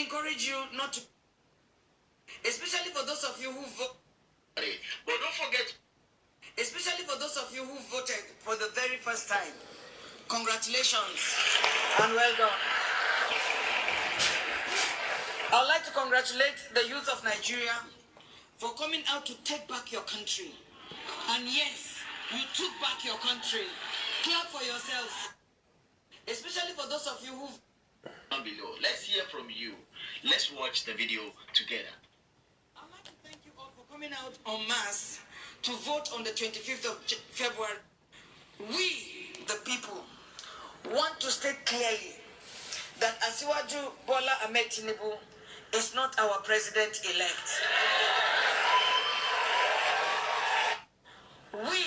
encourage you not to, especially for those of you who vote. But don't forget, especially for those of you who voted for the very first time, congratulations and well done. I would like to congratulate the youth of Nigeria for coming out to take back your country. And yes, you took back your country. Clap for yourselves. Especially for those of you who down below. Let's hear from you. Let's watch the video together. I'd like to thank you all for coming out en masse to vote on the 25th of February. We, the people, want to state clearly that Asiwaju Bola Ahmed Tinubu is not our president-elect. We,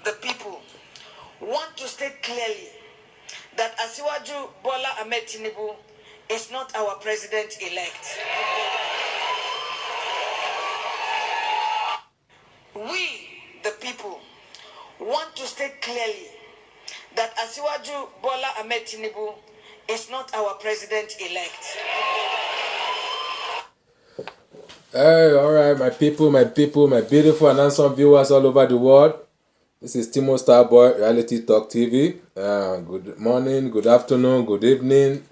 the people, want to state clearly that Asiwaju Bola Ahmed Tinubu is not our president-elect. We, the people, want to state clearly that Asiwaju Bola Ahmed Tinubu is not our president-elect. Hey, all right, my people, my beautiful and handsome viewers all over the world. This is Timo Starboy, Reality Talk TV. Good morning, good afternoon, good evening,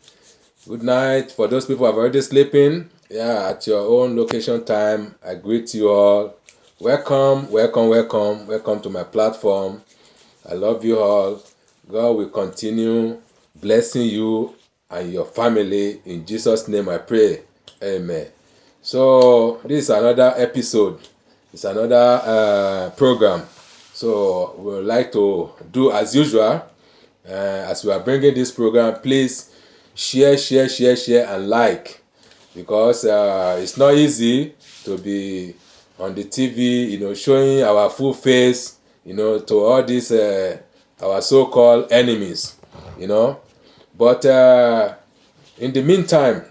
good night. For those people who are already sleeping, at your own location time, I greet you all. Welcome to my platform. I love you all. God will continue blessing you and your family. In Jesus' name I pray. Amen. So this is another episode. It's another program. So we would like to do as usual. As we are bringing this program, please share and like, because it's not easy to be on the TV, showing our full face, to all these our so-called enemies, But in the meantime,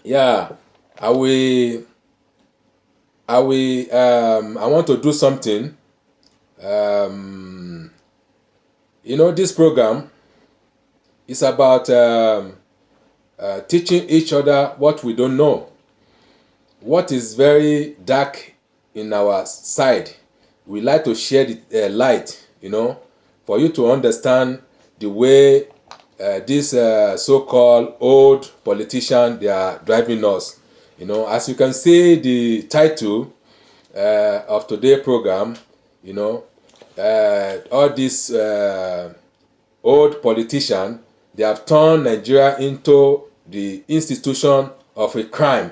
I want to do something. This program is about teaching each other what we don't know. What is very dark in our side, we like to share the light, for you to understand the way these so-called old politicians, they are driving us. As you can see the title of today's program, all these old politicians, they have turned Nigeria into the institution of a crime.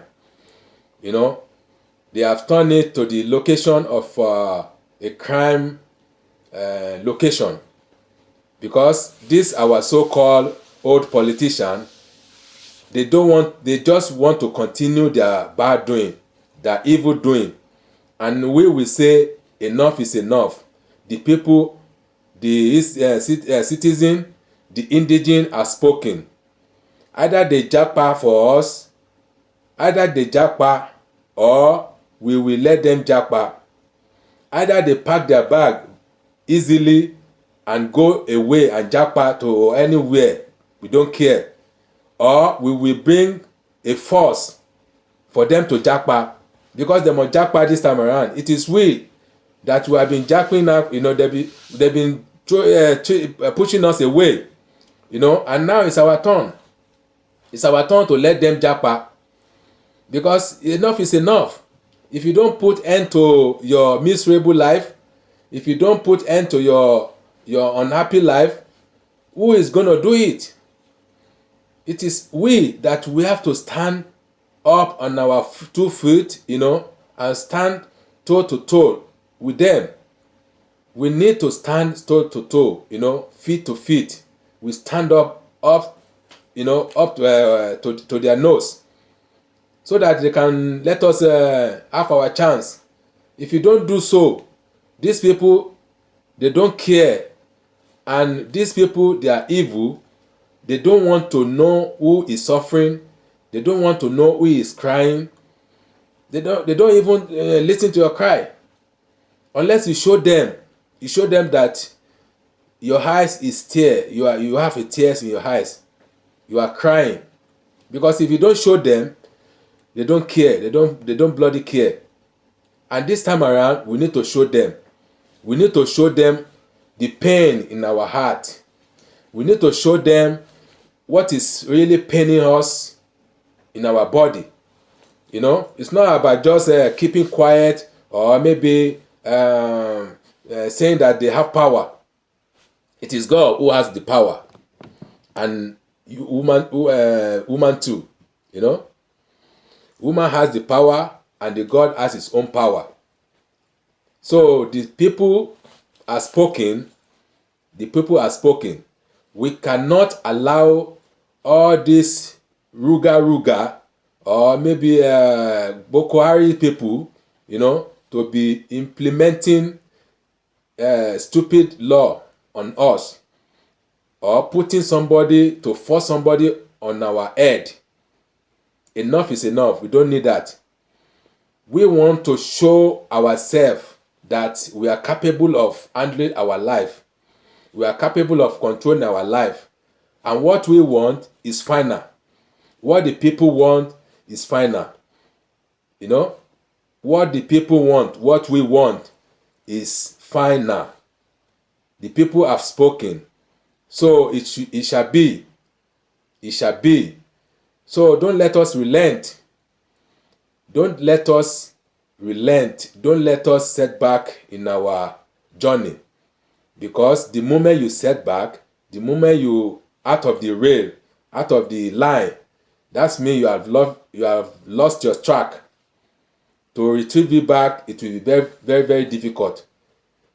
They have turned it to the location of a crime location, because these our so-called old politicians, they just want to continue their bad doing, their evil doing, and we will say enough is enough. The people, the citizen, the indigene are spoken. Either they japa for us, either they japa, or we will let them japa. Either they pack their bag easily and go away and japa to anywhere, we don't care, or we will bring a force for them to japa, because they must japa this time around. It is we that we have been japping up, they've been pushing us away, and now it's our turn. It's our turn to let them japa, because enough is enough. If you don't put end to your miserable life, if you don't put end to your unhappy life, who is going to do it? It is we that we have to stand up on our 2 feet, and stand toe to toe with them. We need to stand toe to toe, feet to feet. We stand up to their nose, so that they can let us have our chance. If you don't do so, these people, they don't care, and these people, they are evil. They don't want to know who is suffering. They don't want to know who is crying. They don't even listen to your cry, unless you show them that your eyes is tear. You have a tears in your eyes. You are crying, because if you don't show them, They don't care. They don't bloody care. And this time around, we need to show them. We need to show them the pain in our heart. We need to show them what is really paining us in our body. You know, it's not about just keeping quiet or maybe saying that they have power. It is God who has the power, and woman too. You know, woman has the power, and the God has his own power. So the people are spoken. The people are spoken. We cannot allow all this ruga or maybe Boko Haram people, you know, to be implementing stupid law on us, or putting somebody to force somebody on our head. Enough is enough. We don't need that. We want to show ourselves that we are capable of handling our life. We are capable of controlling our life. And what we want is final. What the people want is final. You know? What the people want, what we want is final. The people have spoken. So it shall be. It shall be. So don't let us relent. Don't let us relent. Don't let us set back in our journey. Because the moment you set back, the moment you out of the rail, out of the line, that's mean you have lost your track. To retrieve it back, it will be very, very, very difficult.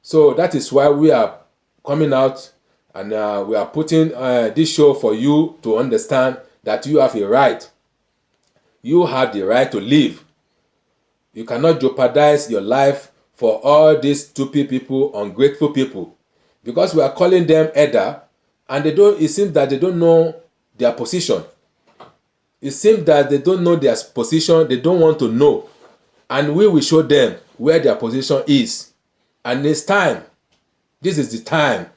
So that is why we are coming out, and we are putting this show for you to understand that you have a right. You have the right to live. You cannot jeopardize your life for all these stupid people, ungrateful people, because we are calling them elder, and they don't. It seems that they don't know their position. It seems that they don't know their position. They don't want to know, and we will show them where their position is. And it's time. This is the time.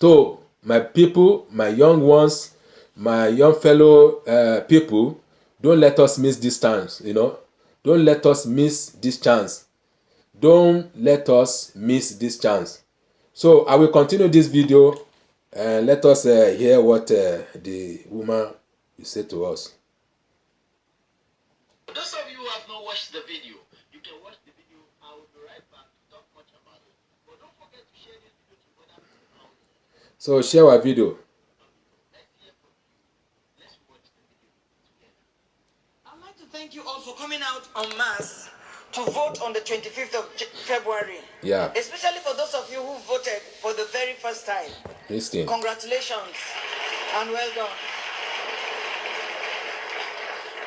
So my people, my young ones, my young fellow people, don't let us miss this chance. You know, don't let us miss this chance. Don't let us miss this chance. So I will continue this video, and let us hear what the woman said to us. For those of you who have not watched the video, you can watch the video. I will be right back to talk much about it. But don't forget to share this video to other people out there. So share our video. Let's hear from you. Let's watch the video together. I'd like to thank you all for coming out en masse to vote on the 25th of February. Yeah. Especially for those of you who voted for the very first time. Listen. Congratulations and well done.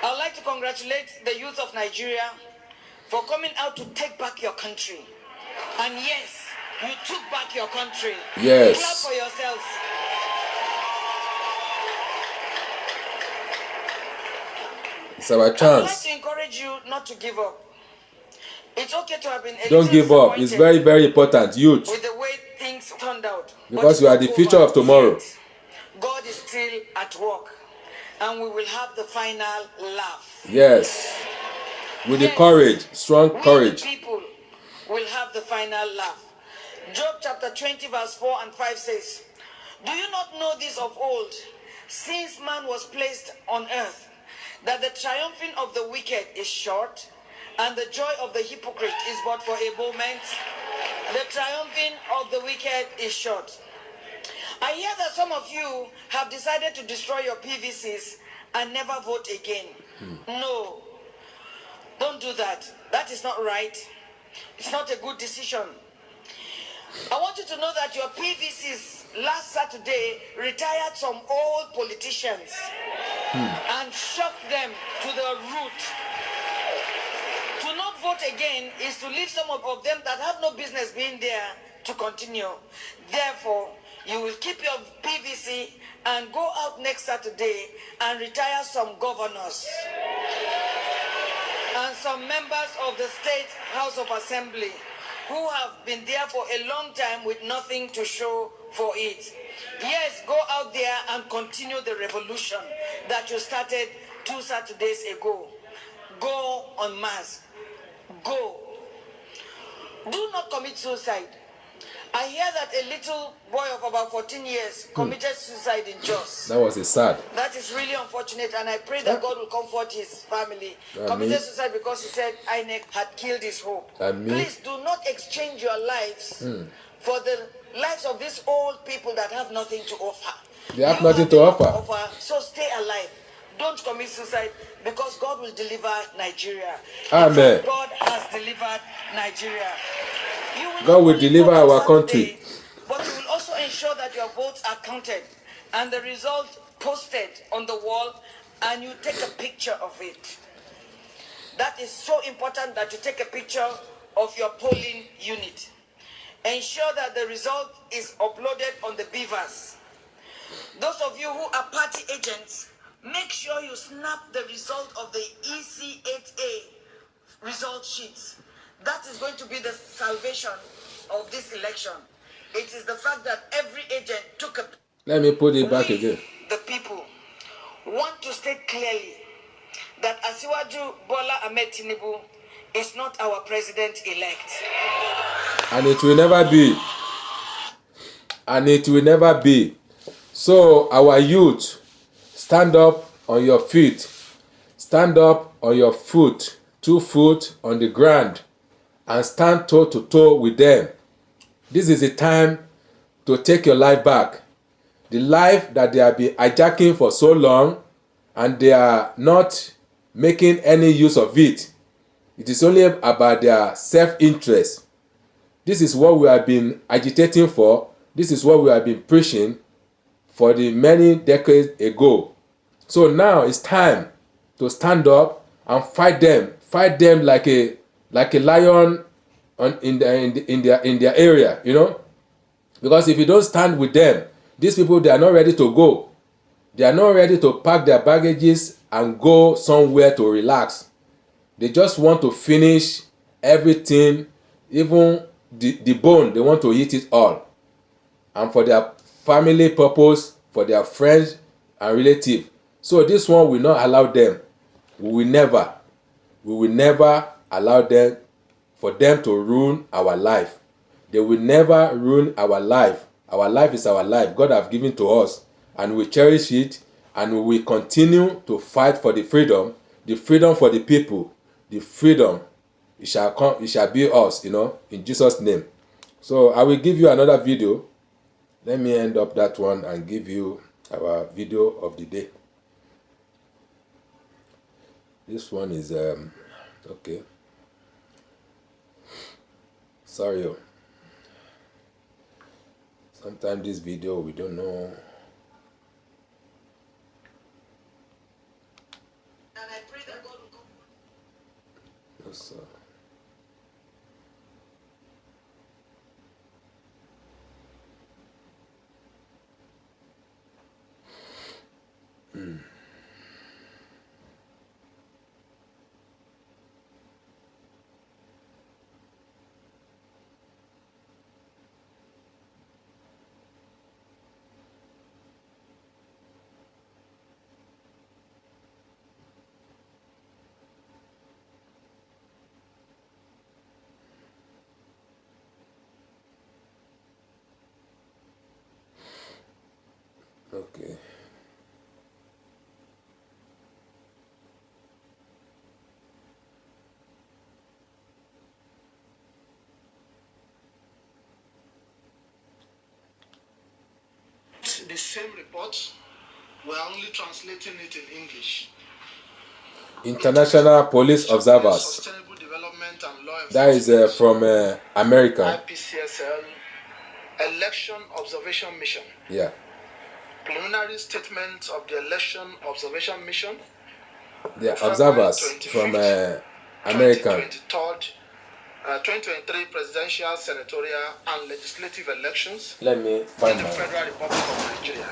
I would like to congratulate the youth of Nigeria for coming out to take back your country. And yes, you took back your country. Yes. Clap for yourselves. It's our I would like chance. to encourage you not to give up. It's okay to have been a Don't little give up. It's very, very important. Youth. with the way things turned out. Because But you are it's the not future over of tomorrow. yet. God is still at work, and we will have the final laugh. Yes. With the Yes. courage, strong We courage. the people will have the final laugh. Job chapter 20 verse 4 and 5 says, "Do you not know this of old, since man was placed on earth, that the triumphing of the wicked is short, and the joy of the hypocrite is but for a moment? The triumphing of the wicked is short." I hear that some of you have decided to destroy your PVCs and never vote again. No, don't do that. That is not right. It's not a good decision. I want you to know that your PVCs last Saturday retired some old politicians and shocked them to the root. To not vote again is to leave some of them that have no business being there to continue. Therefore, you will keep your PVC and go out next Saturday and retire some governors and some members of the State House of Assembly who have been there for a long time with nothing to show for it. Yes, go out there and continue the revolution that you started 2 Saturdays ago. Go en masse. Go. Do not commit suicide. I hear that a little boy of about 14 years committed suicide in Jos. That was a sad. That is really unfortunate, and I pray that God will comfort his family. Amen. Committed suicide because he said INEC had killed his hope. Amen. Please do not exchange your lives for the lives of these old people that have nothing to offer. They have You nothing to enough offer. So stay alive. Don't commit suicide because God will deliver Nigeria. Amen. In fact, God has delivered Nigeria. You will God not will only deliver vote on our country. Saturday, but you will also ensure that your votes are counted and the result posted on the wall, and you take a picture of it. That is so important, that you take a picture of your polling unit. Ensure that the result is uploaded on the Beavers. Those of you who are party agents, make sure you snap the result of the EC8A result sheets. That is going to be the salvation of this election. It is the fact that every agent took a... Let me put it back We, again. the people, want to state clearly that Asiwaju Bola Ahmed Tinubu is not our president-elect. And it will never be. And it will never be. So our youth, stand up on your feet. Stand up on your foot, 2 foot on the ground, and stand toe to toe with them. This is the time to take your life back. The life that they have been hijacking for so long, and they are not making any use of it. It is only about their self-interest. This is what we have been agitating for. This is what we have been preaching for the many decades ago. So now it's time to stand up and fight them. Fight them like a lion in their area, you know. Because if you don't stand with them, these people, they are not ready to go. They are not ready to pack their baggages and go somewhere to relax. They just want to finish everything, even the bone. They want to eat it all. And for their family purpose, for their friends and relatives. So this one will not allow them. We will never allow them, for them to ruin our life. They will never ruin our life. Our life is our life. God has given to us, and we cherish it, and we will continue to fight for the freedom for the people. The freedom, it shall come, it shall be us, you know, in Jesus' name. So I will give you another video. Let me end up that one and give you our video of the day. This one is okay. Sorry. Sometimes this video we don't know. And I pray that God will come. Yes, sir. Okay. The same report, we are only translating it in English. International Police Observers. Sustainable Development and Law That is from America. IPCSL Election Observation Mission. Yeah. Preliminary statement of the Election Observation Mission. They are observers from America. 2023 presidential, senatorial, and legislative elections Let me in find the my. Federal Republic of Nigeria.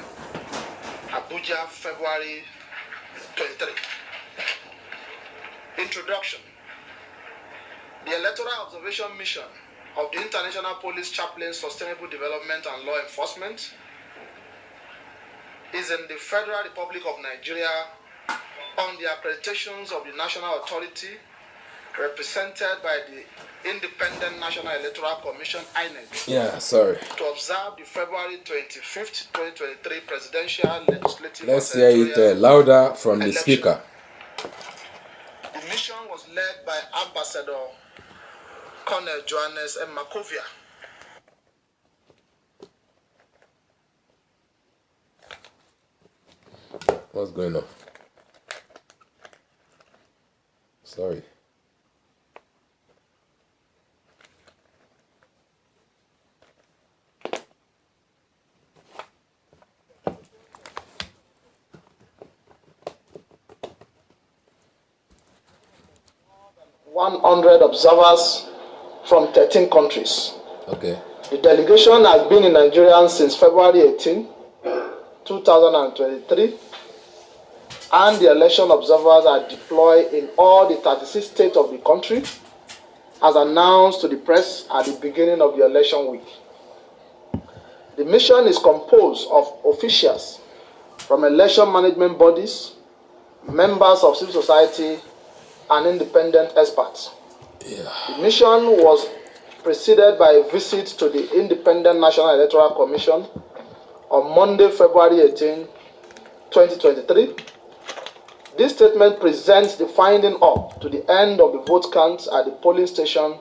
Abuja, February 23. Introduction. The Electoral Observation Mission of the International Police Chaplain Sustainable Development and Law Enforcement is in the Federal Republic of Nigeria on the accreditations of the National Authority represented by the Independent National Electoral Commission, INEC, to observe the February 25th, 2023 presidential, legislative, Let's hear it louder from the speaker. The mission was led by Ambassador Colonel Johannes M. Makovia. What's going on? Sorry. (100) observers from 13 countries. Okay. The delegation has been in Nigeria since February 18, 2023, and the election observers are deployed in all the 36 states of the country, as announced to the press at the beginning of the election week. The mission is composed of officials from election management bodies, members of civil society, and independent experts. The mission was preceded by a visit to the Independent National Electoral Commission on Monday, February 18, 2023. This statement presents the finding up to the end of the vote count at the polling station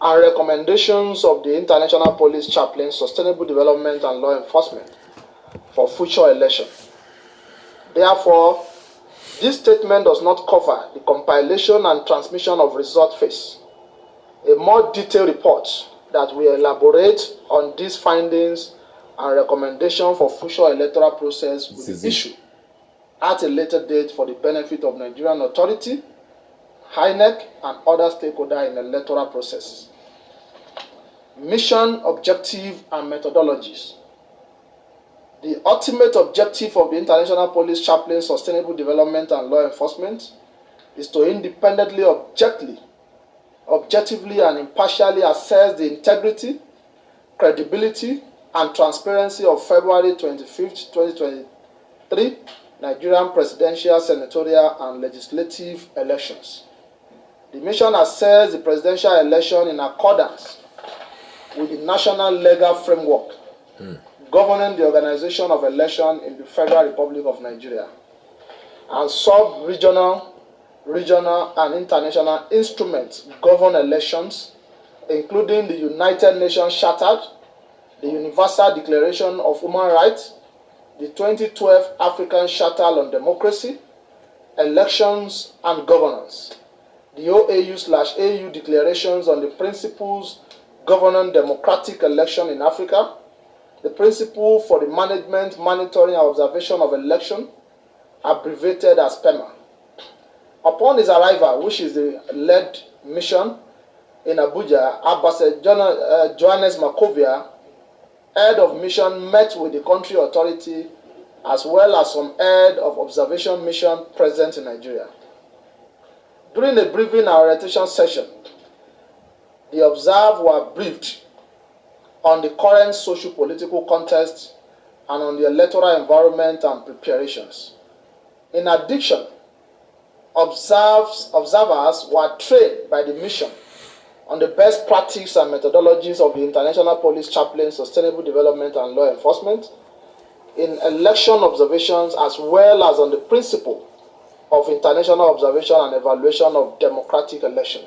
and recommendations of the International Police Chaplain, Sustainable Development and Law Enforcement for future election. Therefore, this statement does not cover the compilation and transmission of result phase. A more detailed report that will elaborate on these findings and recommendations for future electoral process will be issued at a later date for the benefit of Nigerian authority, INEC, and other stakeholders in the electoral process. Mission, objective, and methodologies. The ultimate objective of the International Police Chaplain, Sustainable Development and Law Enforcement is to independently, objectively, and impartially assess the integrity, credibility, and transparency of February 25th, 2023 Nigerian presidential, senatorial, and legislative elections. The mission assessed the presidential election in accordance with the national legal framework governing the organization of election in the Federal Republic of Nigeria, and sub-regional, regional, and international instruments govern elections, including the United Nations Charter, the Universal Declaration of Human Rights, the 2012 African Charter on Democracy, Elections and Governance, the OAU/AU Declarations on the Principles Governing Democratic Election in Africa, the Principle for the Management, Monitoring, and Observation of Election, abbreviated as PEMA. Upon his arrival, which is the led mission in Abuja, Ambassador Johannes Makovia, head of mission, met with the country authority as well as some head of observation mission present in Nigeria. During a briefing and orientation session, the observed were briefed on the current socio-political context and on the electoral environment and preparations. In addition, observers were trained by the mission on the best practices and methodologies of the International Police Chaplain, Sustainable Development and Law Enforcement in election observations, as well as on the principle of international observation and evaluation of democratic election.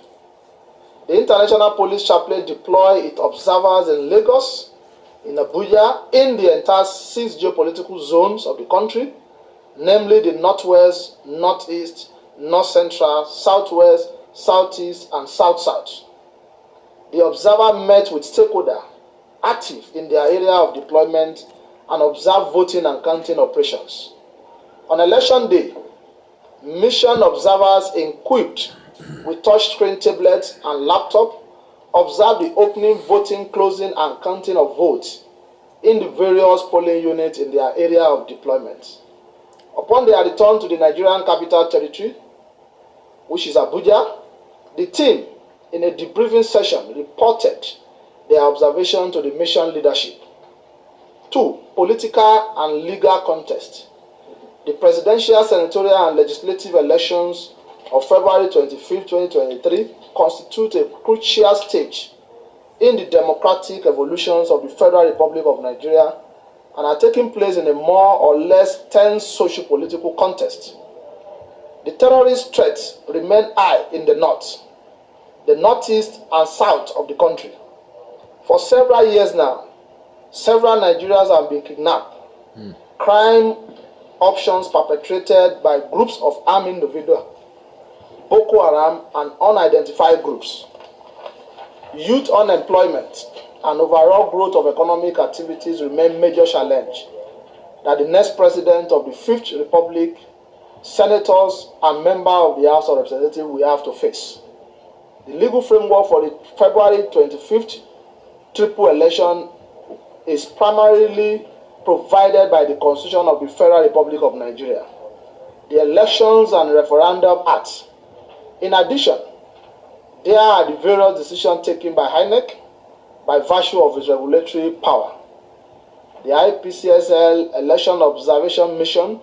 The International Police Chaplain deployed its observers in Lagos, in Abuja, in the entire 6 geopolitical zones of the country, namely the Northwest, Northeast, North Central, Southwest, Southeast, and South-South. The observer met with stakeholders active in their area of deployment and observed voting and counting operations. On election day, mission observers equipped with touchscreen tablets and laptop observed the opening, voting, closing, and counting of votes in the various polling units in their area of deployment. Upon their return to the Nigerian Capital Territory, which is Abuja, the team, in a debriefing session, reported their observation to the mission leadership. 2. Political and legal context. The presidential, senatorial, and legislative elections of February 25, 2023 constitute a crucial stage in the democratic evolutions of the Federal Republic of Nigeria and are taking place in a more or less tense socio-political context. The terrorist threats remain high in the north, the northeast, and south of the country. For several years now, several Nigerians have been kidnapped. Crime options perpetrated by groups of armed individuals, Boko Haram, and unidentified groups. Youth unemployment and overall growth of economic activities remain major challenge that the next president of the Fifth Republic, senators, and members of the House of Representatives will have to face. The legal framework for the February 25th triple election is primarily provided by the Constitution of the Federal Republic of Nigeria, the Elections and Referendum Act. In addition, there are the various decisions taken by INEC by virtue of its regulatory power. The IPCSL Election Observation Mission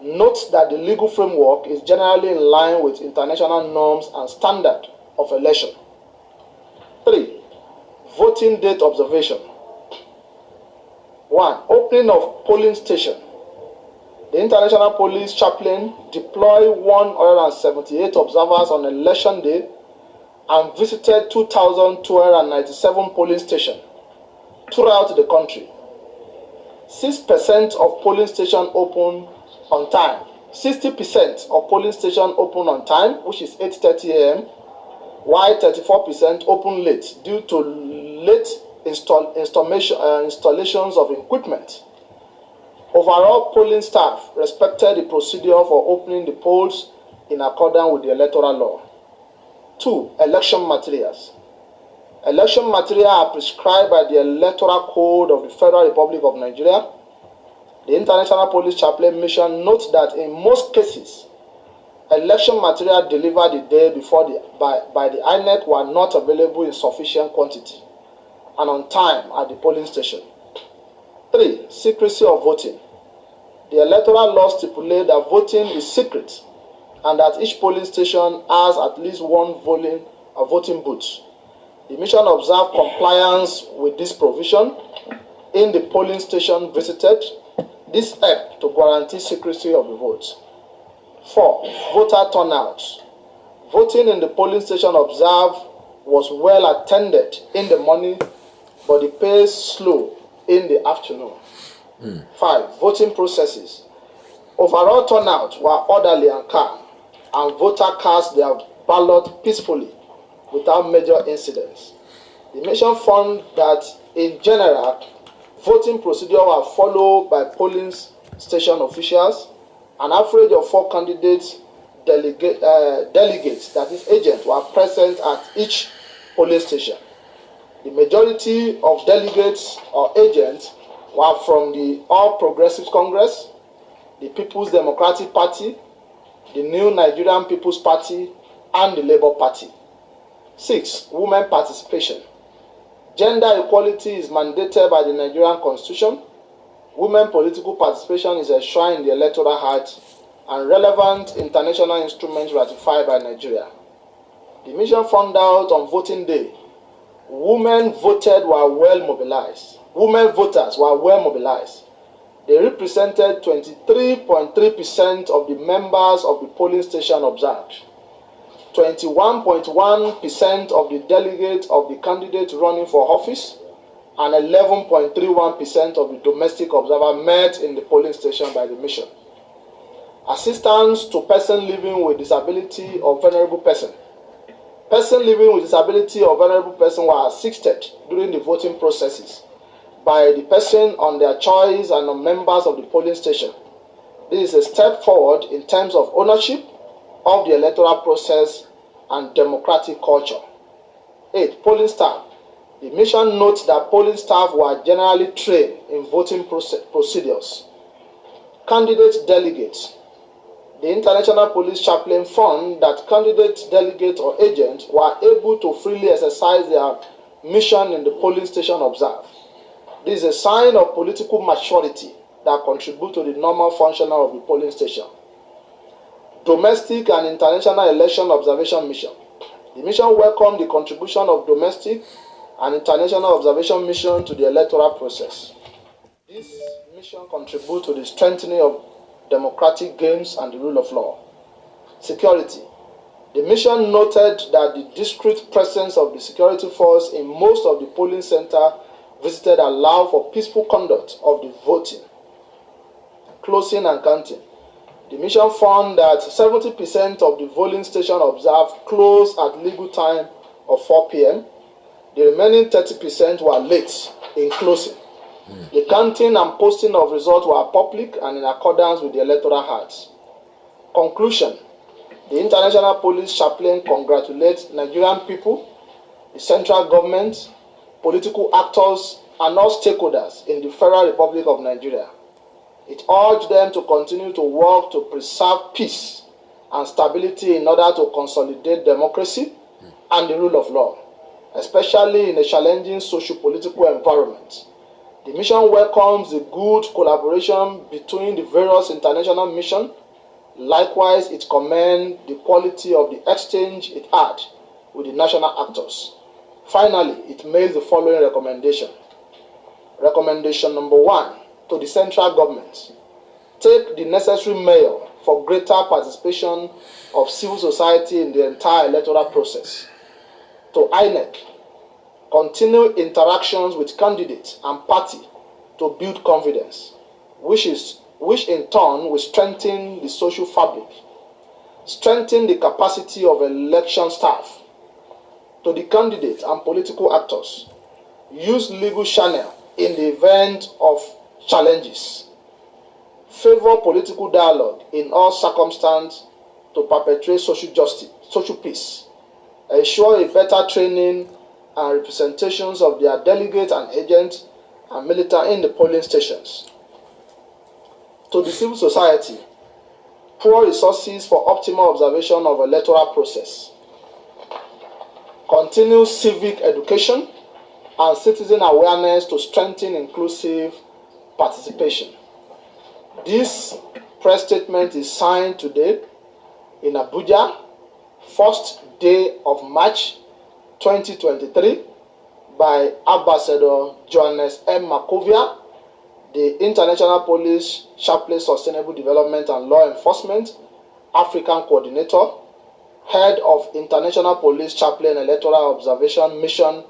notes that the legal framework is generally in line with international norms and standards of election. 3. Voting date observation. 1. Opening of polling station. The International Police Chaplain deployed 178 observers on election day and visited 2,297 polling stations throughout the country. 6% of polling stations open on time. 60% of polling stations open on time, which is 8:30 a.m., while 34% open late due to late installations of equipment. Overall, polling staff respected the procedure for opening the polls in accordance with the electoral law. 2. Election materials. Election materials are prescribed by the Electoral Code of the Federal Republic of Nigeria. The International Police Chaplain Mission notes that in most cases, election material delivered the day before by the INEC were not available in sufficient quantity and on time at the polling station. 3. Secrecy of voting. The electoral law stipulates that voting is secret and that each polling station has at least one voting booth. The mission observed compliance with this provision in the polling station visited. This helped to guarantee secrecy of the votes. 4. Voter turnout. Voting in the polling station observed was well attended in the morning, but the pace slow in the afternoon. 5. Voting processes. Overall turnout were orderly and calm, and voters cast their ballot peacefully without major incidents. The mission found that, in general, voting procedures were followed by polling station officials. An average of 4 delegates, that is agents, were present at each polling station. The majority of delegates or agents were from the All Progressives Congress, the People's Democratic Party, the New Nigerian People's Party, and the Labour Party. 6. Women participation. Gender equality is mandated by the Nigerian Constitution. Women political participation is enshrined in the Electoral Act and relevant international instruments ratified by Nigeria. The mission found out on voting day, women voters were well mobilized. They represented 23.3% of the members of the polling station observed. 21.1% of the delegates of the candidates running for office, and 11.31% of the domestic observers met in the polling station by the mission. Assistance to persons living with disability or vulnerable person. Persons living with disability or vulnerable person were assisted during the voting processes by the person on their choice and on members of the polling station. This is a step forward in terms of ownership of the electoral process and democratic culture. 8. Polling staff. The mission notes that polling staff were generally trained in voting procedures. Candidate delegates. The International Police Chaplain found that candidate delegates or agents were able to freely exercise their mission in the polling station observed. This is a sign of political maturity that contribute to the normal function of the polling station. Domestic and International Election Observation Mission. The mission welcomed the contribution of domestic and international observation mission to the electoral process. This mission contributes to the strengthening of democratic gains and the rule of law. Security. The mission noted that the discreet presence of the security force in most of the polling centers visited allowed for peaceful conduct of the voting, closing and counting. The mission found that 70% of the polling stations observed closed at legal time of 4 p.m. The remaining 30% were late in closing. The counting and posting of results were public and in accordance with the Electoral Act. Conclusion. The International Police Chaplain congratulates Nigerian people, the central government, political actors, and all stakeholders in the Federal Republic of Nigeria. It urged them to continue to work to preserve peace and stability in order to consolidate democracy and the rule of law, especially in a challenging socio-political environment. The mission welcomes the good collaboration between the various international missions. Likewise, it commends the quality of the exchange it had with the national actors. Finally, it makes the following recommendation. Recommendation number 1 to the central government. Take the necessary measure for greater participation of civil society in the entire electoral process. To INEC, continue interactions with candidates and party to build confidence, which in turn will strengthen the social fabric, strengthen the capacity of election staff. To the candidates and political actors, use legal channel in the event of challenges. Favor political dialogue in all circumstances to perpetuate social justice, social peace. Ensure a better training and representations of their delegates and agents and military in the polling stations. To the civil society, pour resources for optimal observation of electoral process. Continue civic education and citizen awareness to strengthen inclusive participation. This press statement is signed today in Abuja, 1st day of March 2023 by Ambassador Johannes M. Makovia, the International Police Chaplain Sustainable Development and Law Enforcement African Coordinator, Head of International Police Chaplain Electoral Observation Mission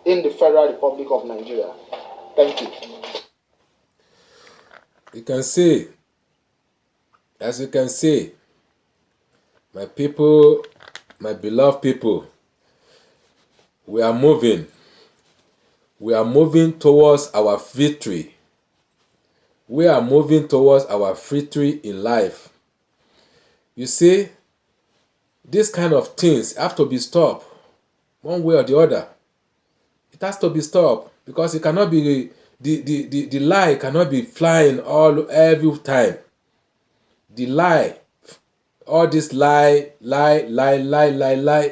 in the Federal Republic of Nigeria. Thank you. As you can see, my people, my beloved people, we are moving towards our victory. We are moving towards our victory in life. You see, this kind of things have to be stopped one way or the other. It has to be stopped because it cannot be the lie cannot be flying every time. The lie, all this lie.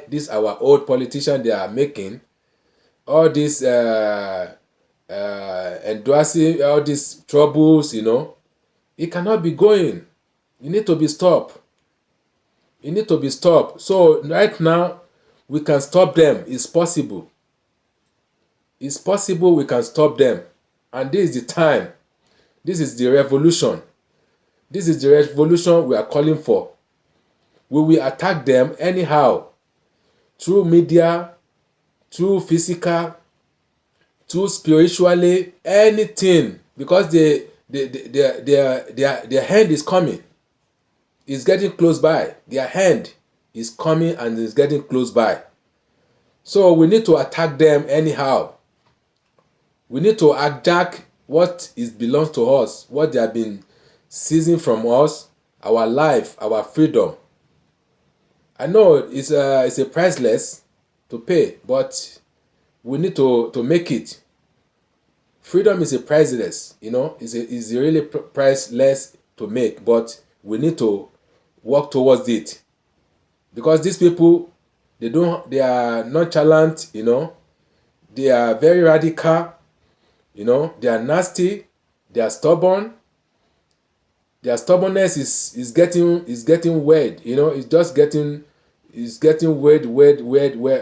This our old politicians they are making. All this endorsing all these troubles, it cannot be going. You need to be stopped. So right now, we can stop them. It's possible. We can stop them. And this is the time. This is the revolution. This is the revolution we are calling for. We will attack them anyhow. Through media, through physical, through spiritually, anything. Because their hand is coming. It's getting close by. Their hand is coming and is getting close by. So we need to attack them anyhow. We need to hijack what belongs to us, what they have been seizing from us, our life, our freedom. I know it's a priceless to pay, but we need to make it. Freedom is a priceless, it's really priceless to make, but we need to work towards it. Because these people, they are nonchalant, they are very radical, they are nasty, they are stubborn, Their stubbornness is getting weird. You know, it's getting weird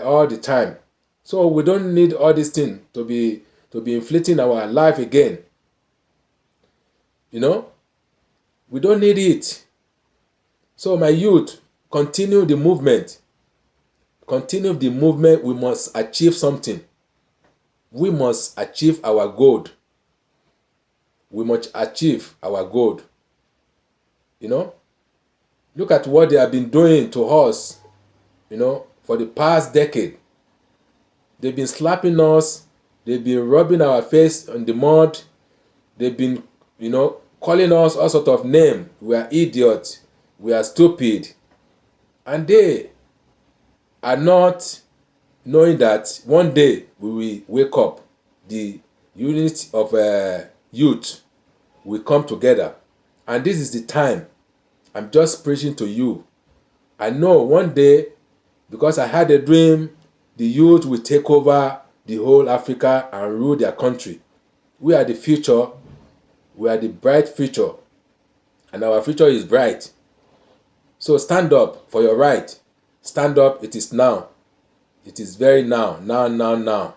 all the time. So we don't need all these things to be inflicting our life again. You know, we don't need it. So my youth, continue the movement. Continue the movement. We must achieve something. We must achieve our goal. We must achieve our goal. You know, look at what they have been doing to us, you know, for the past decade. They've been slapping us. They've been rubbing our face on the mud. They've been, you know, calling us all sort of names. We are idiots. We are stupid. And they are not knowing that one day we will wake up. The unit of youth will come together. And this is the time. I'm just preaching to you. I know one day, because I had a dream, the youth will take over the whole Africa and rule their country. We are the future. We are the bright future. And our future is bright. So stand up for your right. Stand up. It is now. It is very now. Now.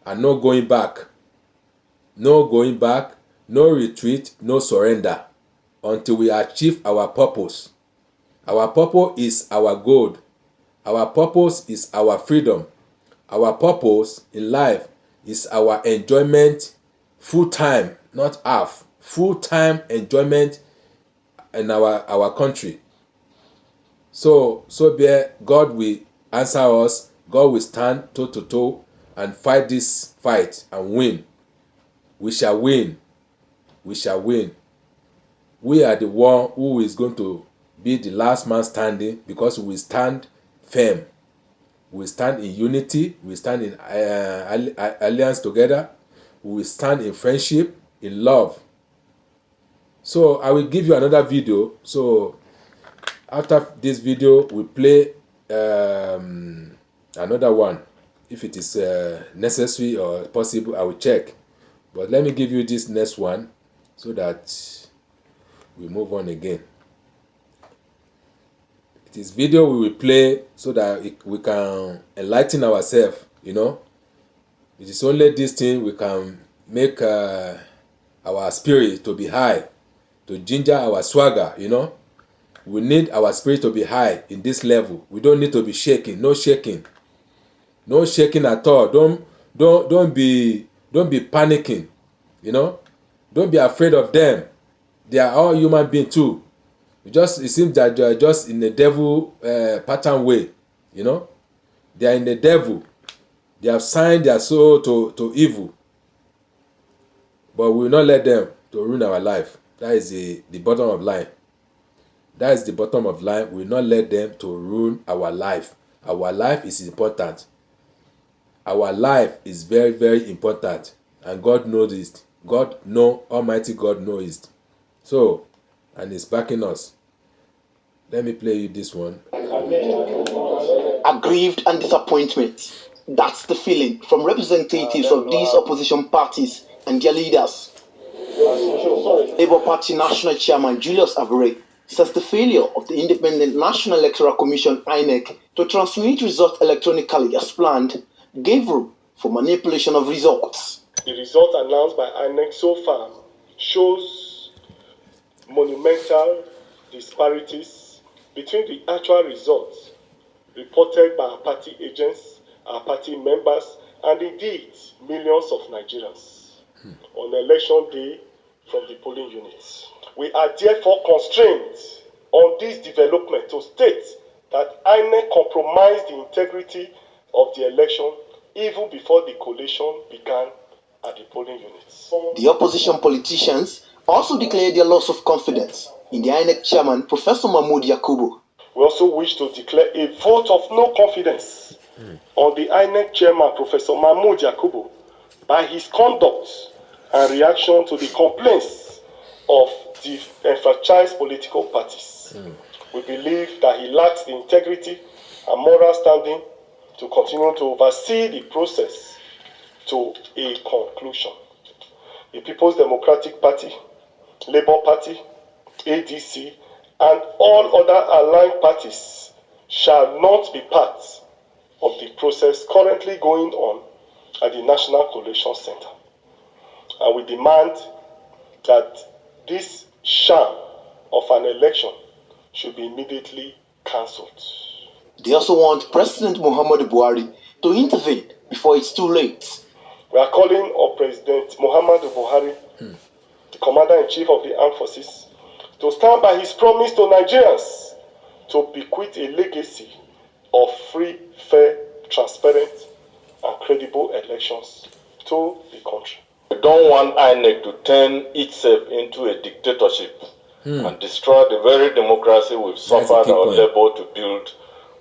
And no going back. No going back. No retreat. No surrender. Until we achieve our purpose. Our purpose is our goal. Our purpose is our freedom. Our purpose in life is our enjoyment, full time, not half, full time enjoyment in our country. So be God will answer us. God will stand toe to toe and fight this fight and win. We shall win. We shall win. We are the one who is going to be the last man standing, because we stand firm. We stand in unity. We stand in alliance together. We stand in friendship, in love. So I will give you another video. So after this video, we play another one. If it is necessary or possible, I will check. But let me give you this next one so that we move on again. This video we will play so that we can enlighten ourselves, you know. It is only this thing we can make our spirit to be high, to ginger our swagger, you know. We need our spirit to be high in this level. We don't need to be shaking. No shaking. No shaking at all. Don't be panicking, you know. Don't be afraid of them. They are all human beings too. It seems that they are just in the devil pattern way, you know. They are in the devil. They have signed their soul to evil. But we will not let them to ruin our life. That is the bottom of line. That is the bottom of line. We will not let them to ruin our life. Our life is important. Our life is very, very important. And God knows it. Almighty God knows it. So, and He's backing us. Let me play you this one. Aggrieved and disappointment. That's the feeling from representatives of these opposition parties and their leaders. Labour Party National Chairman Julius Avere says the failure of the Independent National Electoral Commission (INEC) to transmit results electronically as planned gave room for manipulation of results. The result announced by INEC so far shows monumental disparities between the actual results reported by our party agents, our party members, and indeed millions of Nigerians on election day from the polling units. We are therefore constrained on this development to state that INEC compromised the integrity of the election even before the collation began at the polling units. The opposition politicians also declared their loss of confidence in the INEC chairman, Professor Mahmood Yakubu. We also wish to declare a vote of no confidence on the INEC chairman, Professor Mahmood Yakubu, by his conduct and reaction to the complaints of the enfranchised political parties. We believe that he lacks the integrity and moral standing to continue to oversee the process to a conclusion. The People's Democratic Party, Labour Party, ADC, and all other aligned parties shall not be part of the process currently going on at the National Collation Center. And we demand that this sham of an election should be immediately cancelled. They also want President Muhammadu Buhari to intervene before it's too late. We are calling on President Muhammadu Buhari, the Commander-in-Chief of the Armed Forces, to stand by his promise to Nigerians to bequeath a legacy of free, fair, transparent, and credible elections to the country. We don't want INEC to turn itself into a dictatorship and destroy the very democracy we've suffered our labor to build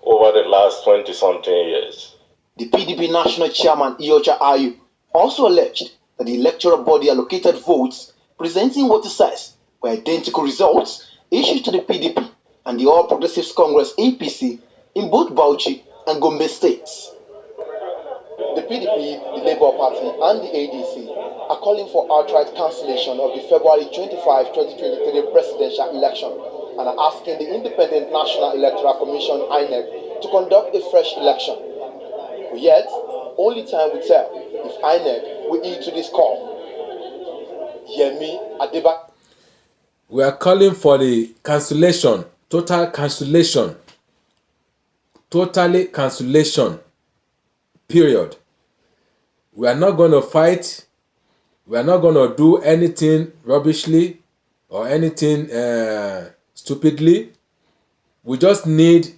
over the last 20-something years. The PDP National Chairman Iyorchia Ayu also alleged that the electoral body allocated votes presenting what he says were identical results issued to the PDP and the All Progressives Congress APC in both Bauchi and Gombe states. The PDP, the Labour Party, and the ADC are calling for outright cancellation of the February 25, 2023 presidential election and are asking the Independent National Electoral Commission (INEC) to conduct a fresh election. Yet, only time will tell if INEC will heed to this call. Yemi Adeba. We are calling for the cancellation, total cancellation, totally cancellation, period. We are not going to fight. We are not going to do anything rubbishly or anything stupidly. We just need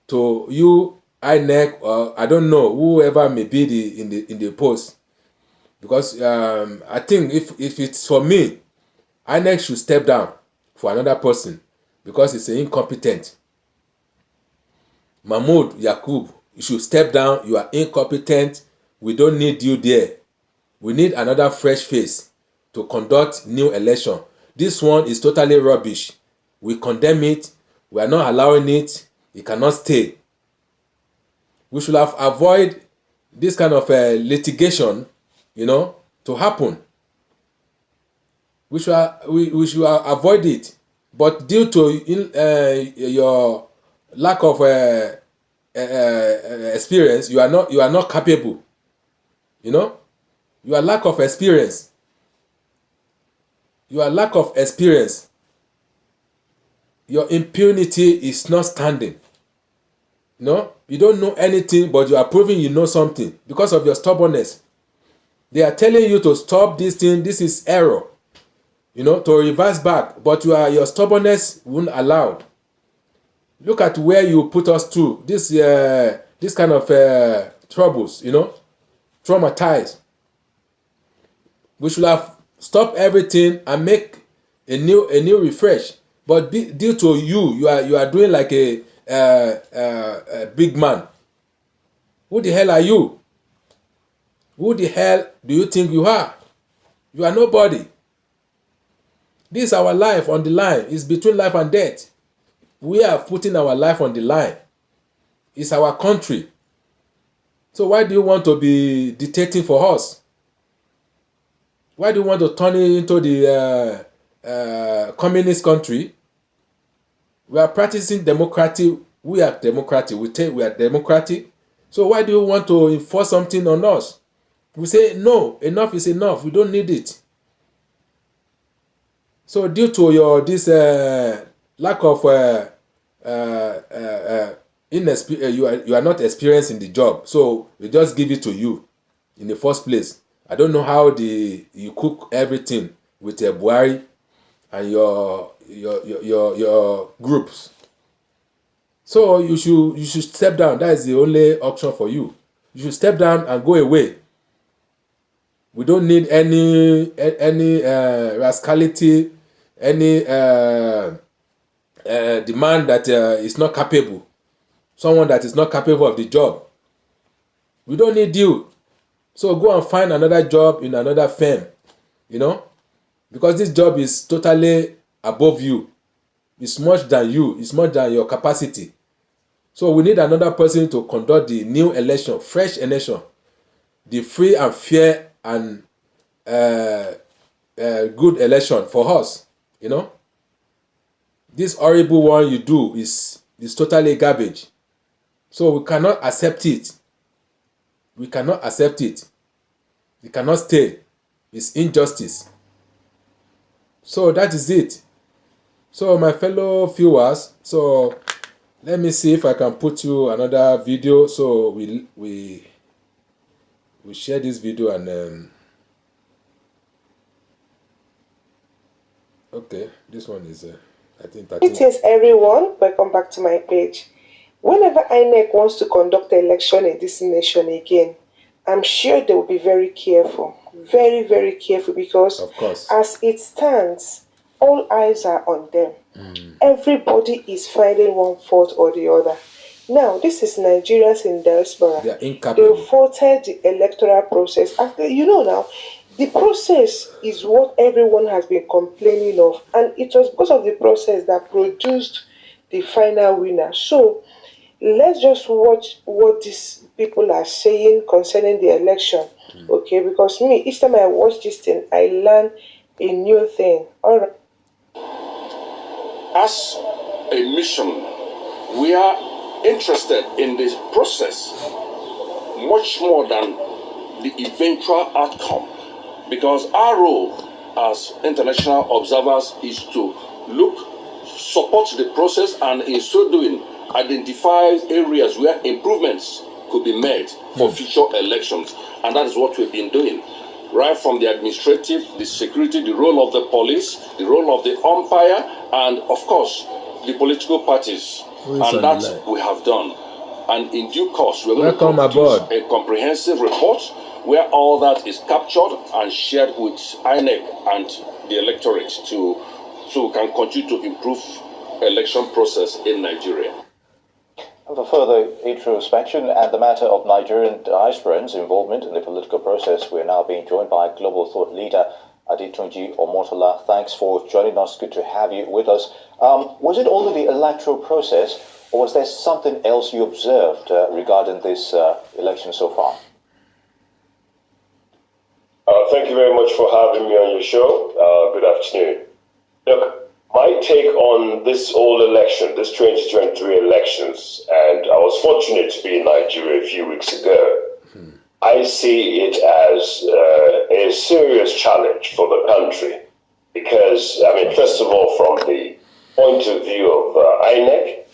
to, you, INEC, or I don't know, whoever may be in the post. Because I think if it's for me, INEC should step down for another person because it's incompetent. Mahmood Yakub, you should step down. You are incompetent. We don't need you there. We need another fresh face to conduct new election. This one is totally rubbish. We condemn it. We are not allowing it. It cannot stay. We should have avoided this kind of litigation, to happen. We should avoid it. But due to your lack of experience, you are not capable. Your lack of experience. Your lack of experience. Your impunity is not standing. You don't know anything, but you are proving you know something because of your stubbornness. They are telling you to stop this thing. This is error. To reverse back, but your stubbornness won't allow. Look at where you put us through this kind of troubles. Traumatized. We should have stopped everything and make a new refresh. But due to you are doing like a big man. Who the hell are you? Who the hell do you think you are? You are nobody. This is our life on the line. It's between life and death. We are putting our life on the line. It's our country. So why do you want to be dictating for us? Why do you want to turn it into the communist country? We are practicing democracy. We are democratic. We are democratic. So why do you want to enforce something on us? We say, no, enough is enough. We don't need it. So due to this lack of inexperience, you are not experienced in the job. So we just give it to you in the first place. I don't know how you cook everything with Buhari and your groups. So you should step down. That is the only option for you. You should step down and go away. We don't need any rascality, any demand that is not capable. Someone that is not capable of the job. We don't need you. So go and find another job in another firm, because this job is totally above you. It's much than you. It's much than your capacity. So we need another person to conduct the new election, fresh election, the free and fair and good election for us, this horrible one you do is totally garbage. So we cannot accept it. We cannot accept it. We cannot stay. It's injustice. So that is it. So my fellow viewers, so let me see if I can put you another video. So we share this video and okay, this one is I think 13. Greetings everyone, welcome back to my page. Whenever INEC wants to conduct an election in this nation again, I'm sure they will be very careful, very, very careful, because of course, as it stands, all eyes are on them. Everybody is finding one fault or the other. Now, this is Nigerians in diaspora. they are incapable. They faulted the electoral process. After, now, the process is what everyone has been complaining of, and it was because of the process that produced the final winner. So, let's just watch what these people are saying concerning the election, okay? Because me, each time I watch this thing, I learn a new thing. All right. As a mission, we are interested in this process much more than the eventual outcome, because our role as international observers is to support the process, and in so doing, identify areas where improvements could be made for future elections. And that is what we've been doing. Right from the administrative, the security, the role of the police, the role of the umpire, and of course, the political parties. And that we have done. And in due course, we're going to produce a comprehensive report where all that is captured and shared with INEC and the electorate so we can continue to improve election process in Nigeria. And for further introspection and the matter of Nigerian diasporans' involvement in the political process, we are now being joined by global thought leader Adetunji Omotola. Thanks for joining us. Good to have you with us. Was it only the electoral process, or was there something else you observed regarding this election so far? Thank you very much for having me on your show. Good afternoon. Look, my take on this whole election, this 2023 elections, and I was fortunate to be in Nigeria a few weeks ago. I see it as a serious challenge for the country because, first of all, from the point of view of INEC,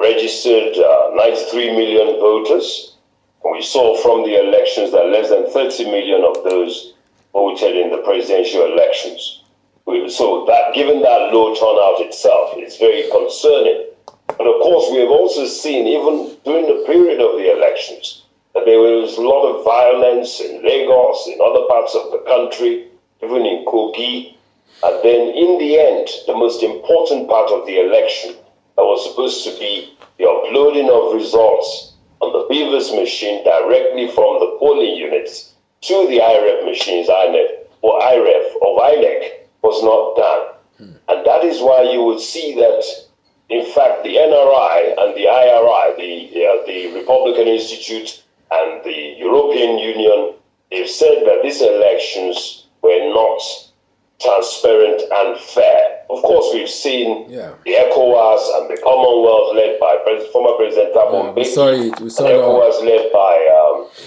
registered 93 million voters. We saw from the elections that less than 30 million of those voted in the presidential elections. So that, given that low turnout itself, it's very concerning. But of course, we have also seen, even during the period of the elections, that there was a lot of violence in Lagos, in other parts of the country, even in Kogi. And then in the end, the most important part of the election, that was supposed to be the uploading of results on the Beavers machine directly from the polling units to the IREF machines, INEC, or IREF of INEC, was not done. And that is why you would see that, in fact, the NRI and the IRI, the Republican Institute and the European Union, they've said that these elections were not transparent and fair. Of course, we've seen the ECOWAS and the Commonwealth led by former President Thabo Mbeki, and ECOWAS led by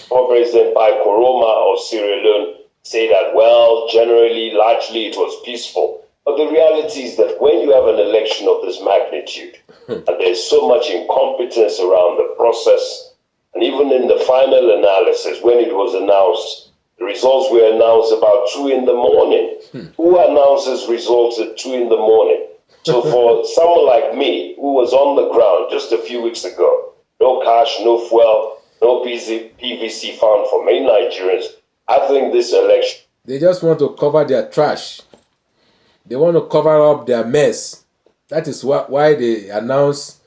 former President Koroma of Sierra Leone, say that, well, generally, largely it was peaceful. But the reality is that when you have an election of this magnitude, and there's so much incompetence around the process, and even in the final analysis, when it was announced, the results were announced about 2 in the morning. Who announces results at 2 in the morning? So for someone like me, who was on the ground just a few weeks ago, no cash, no fuel, no PVC found for many Nigerians, I think this election... They just want to cover their trash. They want to cover up their mess. That is why they announce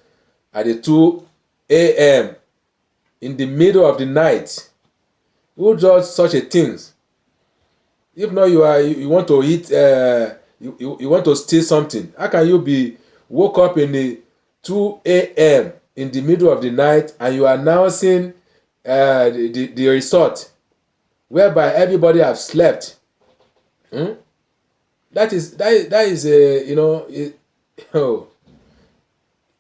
at the 2 a.m. in the middle of the night. Who does such a thing? If not, you want to eat, you want to steal something. How can you be woke up in the 2 a.m. in the middle of the night and you are announcing the result, whereby everybody have slept? That is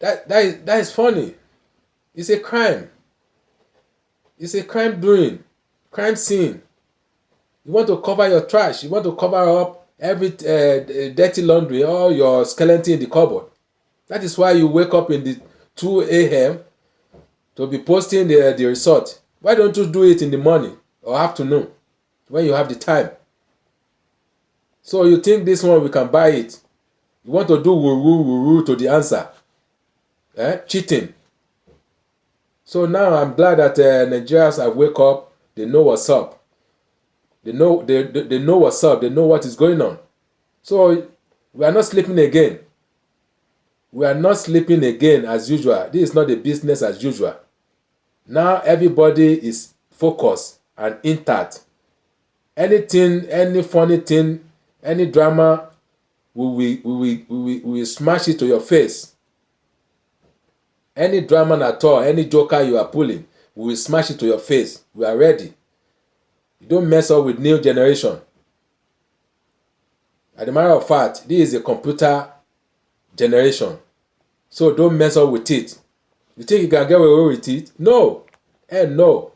That is funny. It's a crime. It's a crime scene. You want to cover your trash. You want to cover up every dirty laundry, all your skeleton in the cupboard. That is why you wake up in the 2 a.m. to be posting the result. Why don't you do it in the morning or afternoon when you have the time? So you think this one we can buy it? You want to do woo to the answer? Cheating. So now I'm glad that Nigerians have wake up. They know what's up. They know what's up. They know what is going on. So we are not sleeping again. We are not sleeping again as usual. This is not a business as usual. Now everybody is focused and intact. Anything, any funny thing, any drama, we will smash it to your face. Any drama at all, any joker you are pulling, we will smash it to your face. We are ready. You don't mess up with new generation. As a matter of fact, this is a computer generation. So don't mess up with it. You think you can get away with it? No. No.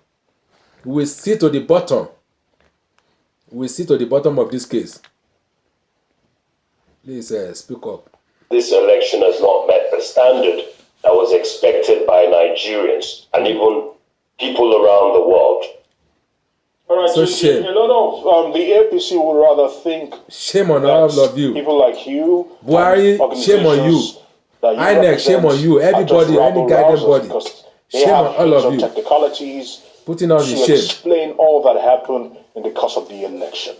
We will see to the bottom. We will see to the bottom of this case. Please speak up. This election has not met the standard that was expected by Nigerians and even people around the world. All right, so shame. A lot of the APC would rather think. Shame on all of you. People like you. Buhari, shame on you. INEC, shame on you. Everybody, any guidance body. Shame on all of you. Technicalities putting on the shame. Explain all that happened in the course of the election.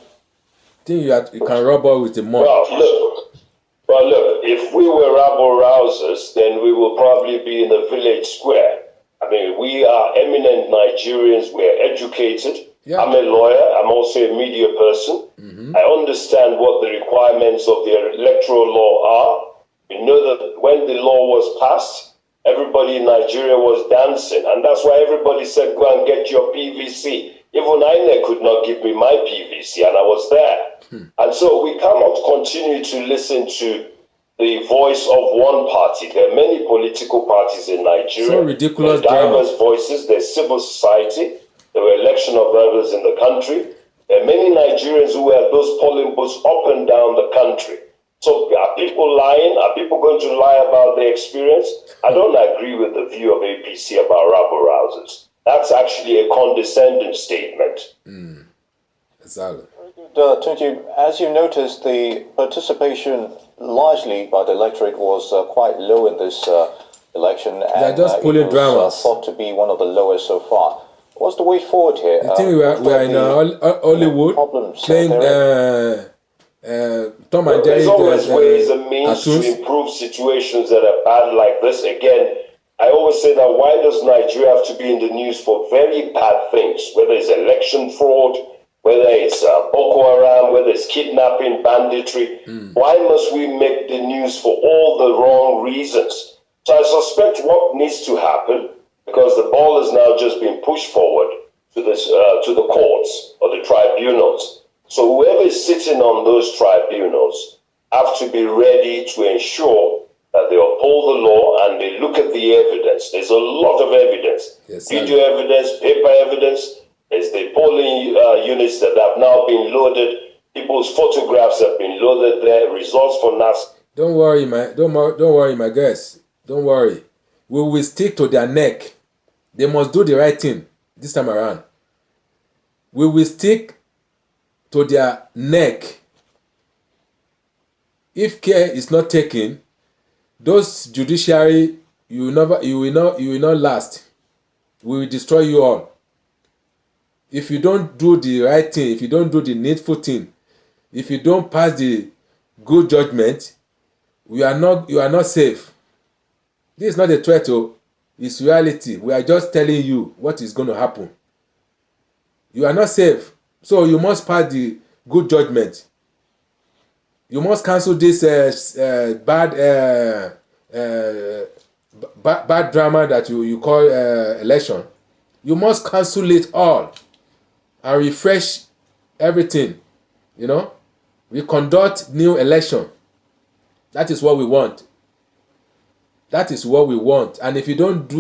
Think you can rub out with the money. Well, look, if we were rabble rousers, then we will probably be in the village square. I mean, we are eminent Nigerians. We're educated. Yeah. I'm a lawyer. I'm also a media person. I understand what the requirements of the electoral law are. We know that when the law was passed, everybody in Nigeria was dancing. And that's why everybody said, go and get your PVC. Even INEC could not give me my PVC, and I was there. And so we cannot continue to listen to the voice of one party. There are many political parties in Nigeria. So ridiculous. There are diverse voices. There's civil society. There were election observers in the country. There are many Nigerians who were at those polling booths up and down the country. So are people lying? Are people going to lie about their experience? I don't agree with the view of APC about rabble rousers. That's actually a condescending statement. Exactly. Tunji, as you noticed, the participation largely by the electorate was quite low in this election. They're just pulling dramas. Thought to be one of the lowest so far. What's the way forward here? I think we are in Hollywood playing Tom and Jerry. There's always ways and means to improve situations that are bad like this. Again, I always say that why does Nigeria have to be in the news for very bad things, whether it's election fraud, whether it's Boko Haram, whether it's kidnapping, banditry. Why must we make the news for all the wrong reasons? So I suspect what needs to happen, because the ball has now just been pushed forward to the courts or the tribunals. So whoever is sitting on those tribunals have to be ready to ensure that they uphold the law and they look at the evidence. There's a lot of evidence. Yes, video evidence, paper evidence. There's the polling units that have now been loaded. People's photographs have been loaded there. Results for NAS. Don't worry, my guys. Don't worry. We will stick to their neck. They must do the right thing this time around. We will stick to their neck. If care is not taken, those judiciary, you will not last. We will destroy you all. If you don't do the right thing, if you don't do the needful thing, if you don't pass the good judgment, you are not safe. This is not a threat, it's reality. We are just telling you what is going to happen. You are not safe, so you must pass the good judgment. You must cancel this bad drama that you call election. You must cancel it all and refresh everything. We conduct new election. That is what we want. That is what we want. And if you don't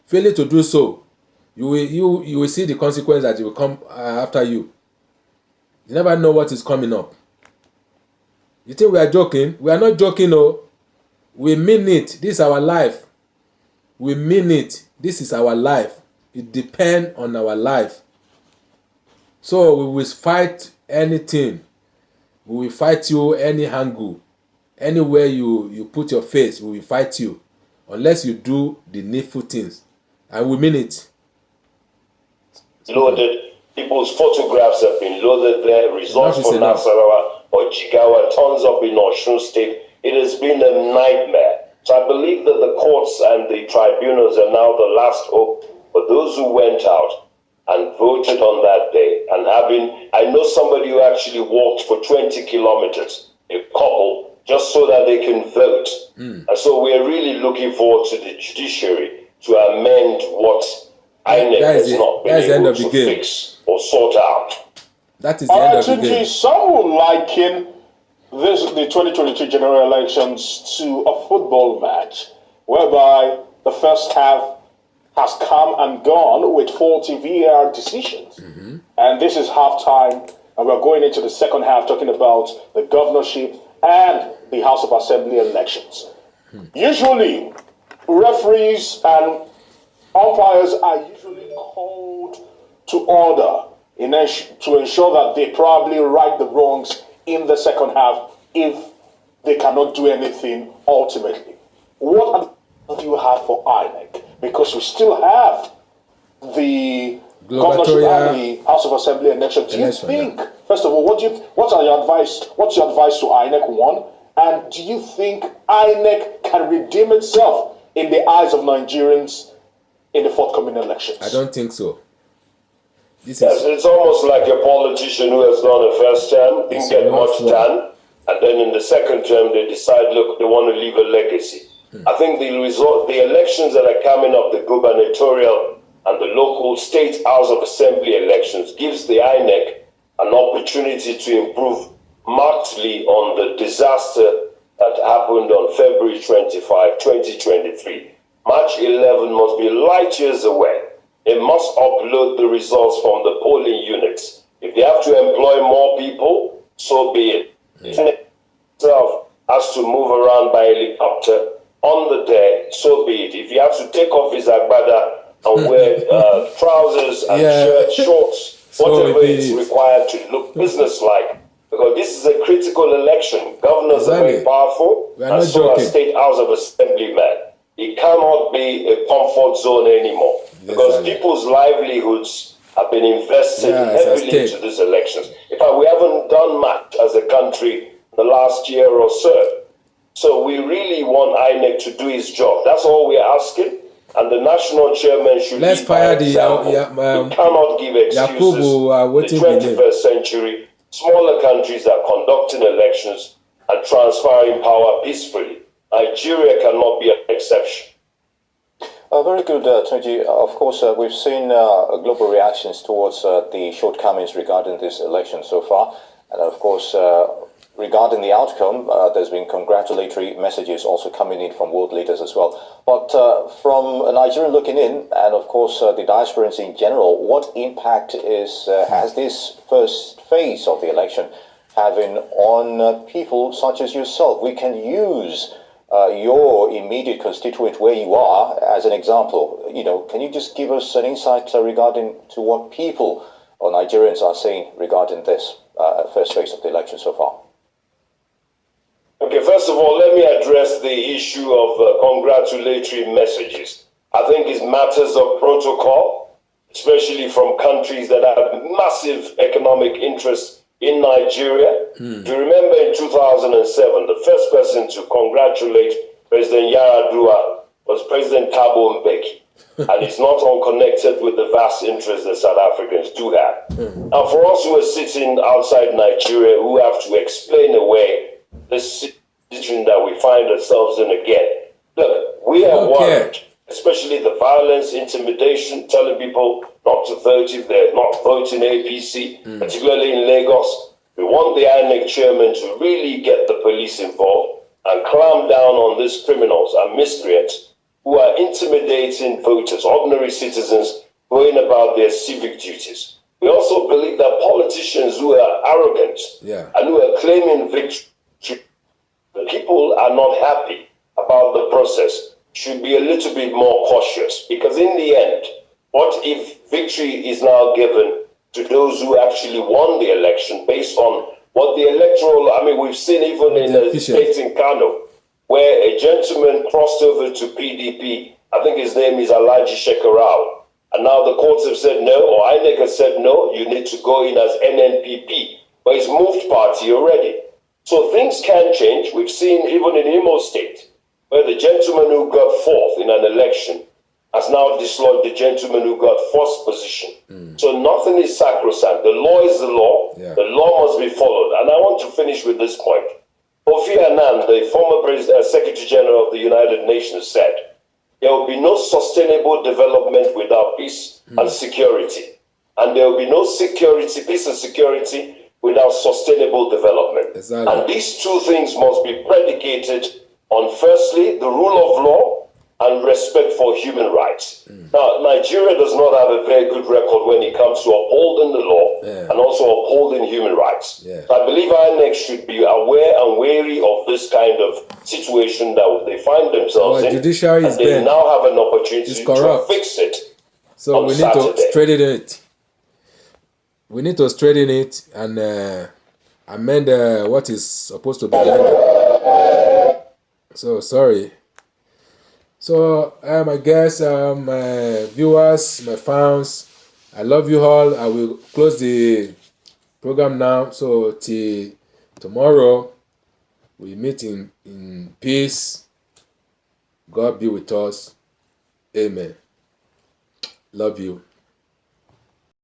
fail to do so, you will see the consequence that it will come after you. You never know what is coming up. You think we are joking? We are not joking, no. We mean it. This is our life. We mean it. This is our life. It depends on our life. So we will fight anything. We will fight you any angle. Anywhere you put your face, we will fight you. Unless you do the needful things. And we mean it. Loaded. People's photographs have been loaded there. Results for Nasarawa or Jigawa turns up in Osun State. It has been a nightmare. So I believe that the courts and the tribunals are now the last hope for those who went out and voted on that day. And I know somebody who actually walked for 20 kilometers, a couple, just so that they can vote. And so we're really looking forward to the judiciary to amend what INEC has not been able to fix or sort out. That is the end of the game. Some will liken the 2023 general elections to a football match, whereby the first half has come and gone with faulty VAR decisions. And this is halftime, and we're going into the second half talking about the governorship and the House of Assembly elections. Usually, referees and umpires are usually called to order to ensure that they probably right the wrongs in the second half if they cannot do anything ultimately. What do you have for INEC? Because we still have the governorship and the House of Assembly election. Do you think, first of all, what's your advice to INEC, one? And do you think INEC can redeem itself in the eyes of Nigerians in the forthcoming elections? I don't think so. It's almost like a politician who has done a first term, didn't get much done, and then in the second term they decide, look, they want to leave a legacy. I think the elections that are coming up, the gubernatorial and the local state House of Assembly elections, gives the INEC an opportunity to improve markedly on the disaster that happened on February 25, 2023. March 11 must be light years away. They must upload the results from the polling units. If they have to employ more people, so be it. It itself has to move around by helicopter on the day, so be it. If you have to take off his agbada and wear trousers and shorts, whatever is required to look businesslike, because this is a critical election. Governors are very powerful, and so are State House of Assemblymen. It cannot be a comfort zone anymore, because people's livelihoods have been invested heavily into these elections. In fact, we haven't done much as a country the last year or so. So we really want INEC to do his job. That's all we're asking. And the national chairman should Let's fire the we cannot give excuses. The 21st century, smaller countries are conducting elections and transferring power peacefully. Nigeria cannot be an exception. Very good, Tunji. Of course, we've seen global reactions towards the shortcomings regarding this election so far. And of course, regarding the outcome, there's been congratulatory messages also coming in from world leaders as well. But from a Nigerian looking in, and of course the diasporans in general, what impact has this first phase of the election having on people such as yourself? We can use your immediate constituent where you are as an example. Can you just give us an insight regarding to what people or Nigerians are saying regarding this first phase of the election so far? Okay, first of all, let me address the issue of congratulatory messages. I think it's matters of protocol, especially from countries that have massive economic interests in Nigeria. Do you remember in 2007, the first person to congratulate President Yar'Adua was President Thabo Mbeki. And it's not unconnected with the vast interests that South Africans do have. Now, for us who are sitting outside Nigeria, who have to explain away this situation that we find ourselves in again. Look, we are worried, especially the violence, intimidation, telling people not to vote if they're not voting APC, particularly in Lagos. We want the INEC chairman to really get the police involved and clamp down on these criminals and miscreants who are intimidating voters, ordinary citizens going about their civic duties. We also believe that politicians who are arrogant and who are claiming victory, people are not happy about the process, should be a little bit more cautious, because in the end, what if victory is now given to those who actually won the election based on what the electoral, we've seen even in the state in Kano, where a gentleman crossed over to PDP, I think his name is Alhaji Shekarau, and now the courts have said no, or INEC has said no, you need to go in as NNPP, but he's moved party already. So things can change. We've seen even in Imo State, where the gentleman who got fourth in an election has now dislodged the gentleman who got first position. So nothing is sacrosanct. The law is the law. The law must be followed. And I want to finish with this point. Kofi Annan, the former Secretary General of the United Nations, said, there will be no sustainable development without peace and security. And there will be no peace and security without sustainable development. Exactly. And these two things must be predicated on, firstly, the rule of law and respect for human rights. Now, Nigeria does not have a very good record when it comes to upholding the law and also upholding human rights. So I believe INEC should be aware and wary of this kind of situation that they find themselves in. Judiciary is and they now have an opportunity to fix it. So we need to straighten it. We need to straighten it and amend what is supposed to be amended. So sorry. So my guests, my viewers, my fans, I love you all. I will close the program now. So till tomorrow, we meet in peace. God be with us. Amen. Love you.